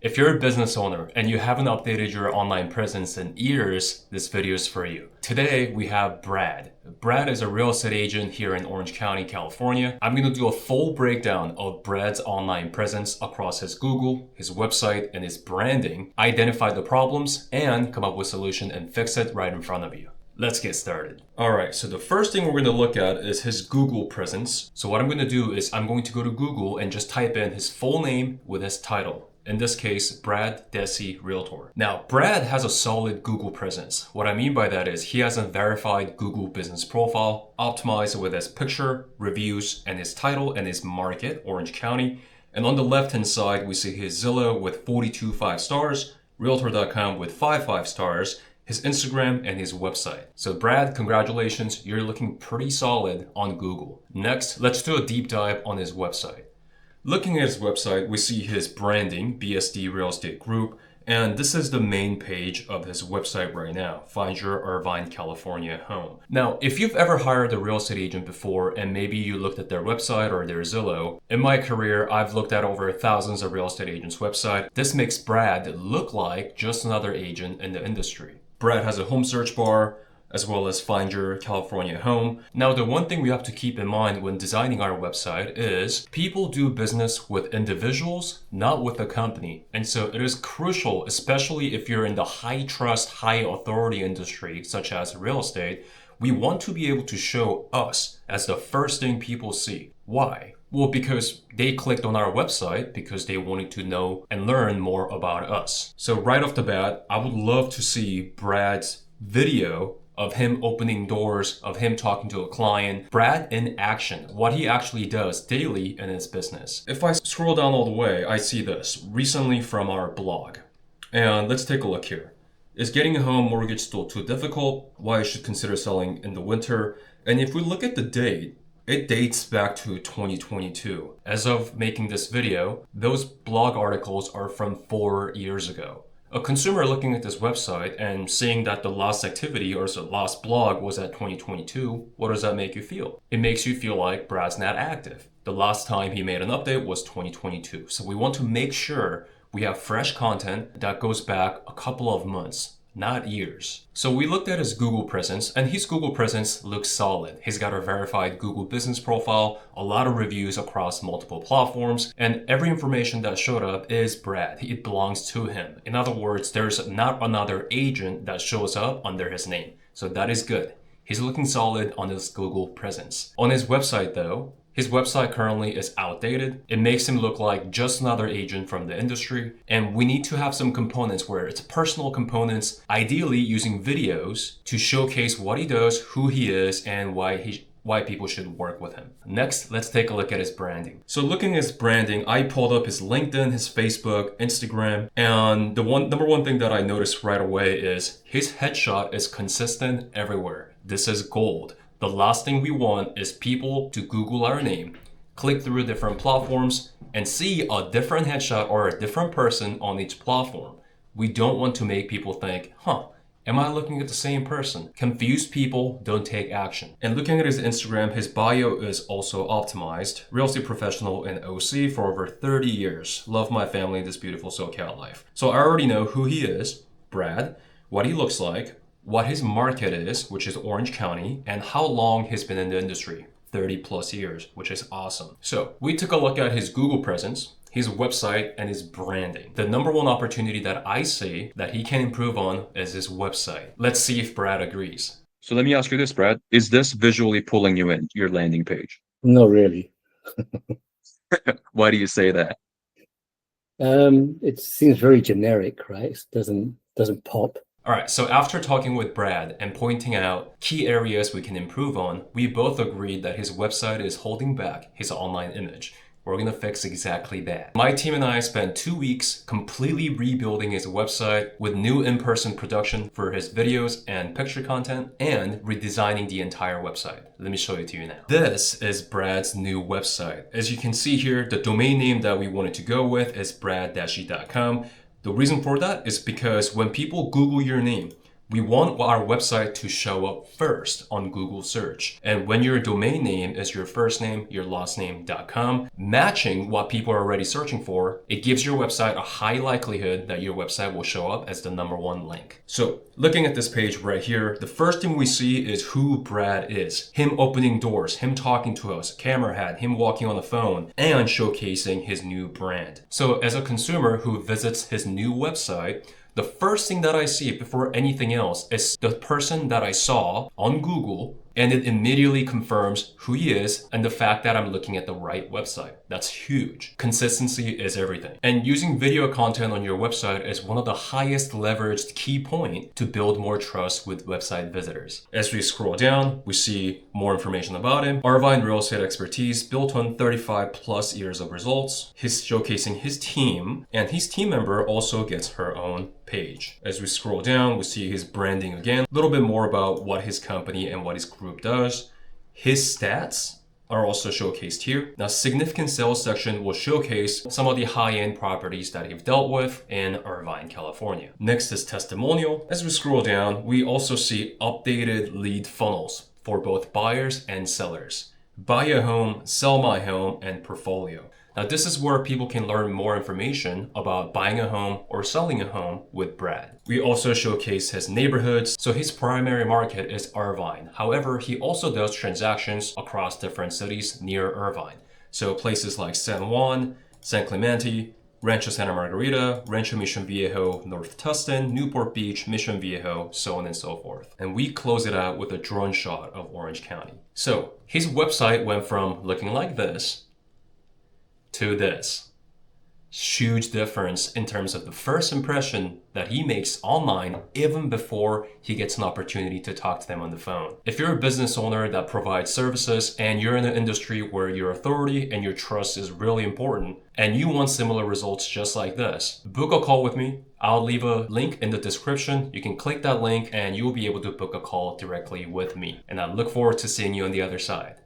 If you're a business owner and you haven't updated your online presence in years, this video is for you. Today we have Brad. Brad is a real estate agent here in Orange County, California. I'm going to do a full breakdown of Brad's online presence across his Google, his website, and his branding, identify the problems, and come up with a solution and fix it right in front of you. Let's get started. All right, so the first thing we're going to look at is his Google presence. So what I'm going to do is I'm going to go to Google and just type in his full name with his title. In this case, Brad Desi Realtor. Now, Brad has a solid Google presence. What I mean by that is he has a verified Google business profile, optimized with his picture, reviews, and his title and his market, Orange County. And on the left-hand side, we see his Zillow with 42 5 stars, Realtor.com with 5 stars, his Instagram, and his website. So Brad, congratulations, you're looking pretty solid on Google. Next, let's do a deep dive on his website. Looking at his website, we see his branding, BSD Real Estate Group, and this is the main page of his website right now, Find Your Irvine, California home. Now, if you've ever hired a real estate agent before and maybe you looked at their website or their Zillow, in my career, I've looked at over thousands of real estate agents' websites. This makes Brad look like just another agent in the industry. Brad has a home search bar, as well as Find Your California home. Now, the one thing we have to keep in mind when designing our website is people do business with individuals, not with a company. And so it is crucial, especially if you're in the high trust, high authority industry, such as real estate, we want to be able to show us as the first thing people see. Why? Well, because they clicked on our website because they wanted to know and learn more about us. So right off the bat, I would love to see Brad's video of him opening doors, of him talking to a client, Brad in action, what he actually does daily in his business. If I scroll down all the way, I see this recently from our blog. And let's take a look here. Is getting a home mortgage still too difficult? Why you should consider selling in the winter? And if we look at the date, it dates back to 2022. As of making this video, those blog articles are from 4 years ago. A consumer looking at this website and seeing that the last activity or the last blog was at 2022, what does that make you feel? It makes you feel like Brad's not active. The last time he made an update was 2022. So we want to make sure we have fresh content that goes back a couple of months, not years. So we looked at his Google presence, and his Google presence looks solid. He's got a verified Google business profile, a lot of reviews across multiple platforms, and every information that showed up is Brad. It belongs to him. In other words, there's not another agent that shows up under his name. So that is good. He's looking solid on his Google presence. On his website though, his website currently is outdated. It makes him look like just another agent from the industry. And we need to have some components where it's personal components, ideally using videos to showcase what he does, who he is, and why people should work with him. Next, let's take a look at his branding. So looking at his branding, I pulled up his LinkedIn, his Facebook, Instagram, and the number one thing that I noticed right away is his headshot is consistent everywhere. This is gold. The last thing we want is people to Google our name, click through different platforms, and see a different headshot or a different person on each platform. We don't want to make people think, am I looking at the same person? Confused people don't take action. And looking at his Instagram, his bio is also optimized. Real estate professional in OC for over 30 years. Love my family, this beautiful SoCal life. So I already know who he is, Brad, what he looks like, what his market is, which is Orange County, and how long he's been in the industry, 30 plus years, which is awesome. So we took a look at his Google presence, his website, and his branding. The number one opportunity that I see that he can improve on is his website. Let's see if Brad agrees. So let me ask you this, Brad. Is this visually pulling you in, your landing page? Not really. Why do you say that? It seems very generic, right? It doesn't pop. All right, so after talking with Brad and pointing out key areas we can improve on, we both agreed that his website is holding back his online image. We're gonna fix exactly that. My team and I spent 2 weeks completely rebuilding his website with new in-person production for his videos and picture content and redesigning the entire website. Let me show it to you now. This is Brad's new website. As you can see here, the domain name that we wanted to go with is brad-e.com. The reason for that is because when people Google your name, We want our website to show up first on Google search. And when your domain name is your first name, your last name.com, matching what people are already searching for, it gives your website a high likelihood that your website will show up as the #1 link. So looking at this page right here, the first thing we see is who Brad is. Him opening doors, him talking to us, camera hat, him walking on the phone, and showcasing his new brand. So as a consumer who visits his new website, the first thing that I see before anything else is the person that I saw on Google, and it immediately confirms who he is and the fact that I'm looking at the right website. That's huge. Consistency is everything. And using video content on your website is one of the highest leveraged key point to build more trust with website visitors. As we scroll down, we see more information about him. Irvine real estate expertise built on 35 plus years of results. He's showcasing his team, and his team member also gets her own page. As we scroll down, we see his branding again, a little bit more about what his company and what his group does. His stats are also showcased here. Now, significant sales section will showcase some of the high-end properties that he's dealt with in Irvine, California. Next is testimonial. As we scroll down, we also see updated lead funnels for both buyers and sellers. Buy a home, sell my home, and portfolio. Now, this is where people can learn more information about buying a home or selling a home with Brad. We also showcase his neighborhoods. So his primary market is Irvine. However, he also does transactions across different cities near Irvine. So places like San Juan, San Clemente, Rancho Santa Margarita, Rancho Mission Viejo, North Tustin, Newport Beach, Mission Viejo, so on and so forth. And we close it out with a drone shot of Orange County. So his website went from looking like this to this. Huge difference in terms of the first impression that he makes online even before he gets an opportunity to talk to them on the phone. If you're a business owner that provides services and you're in an industry where your authority and your trust is really important and you want similar results just like this, book a call with me. I'll leave a link in the description. You can click that link and you'll be able to book a call directly with me. And I look forward to seeing you on the other side.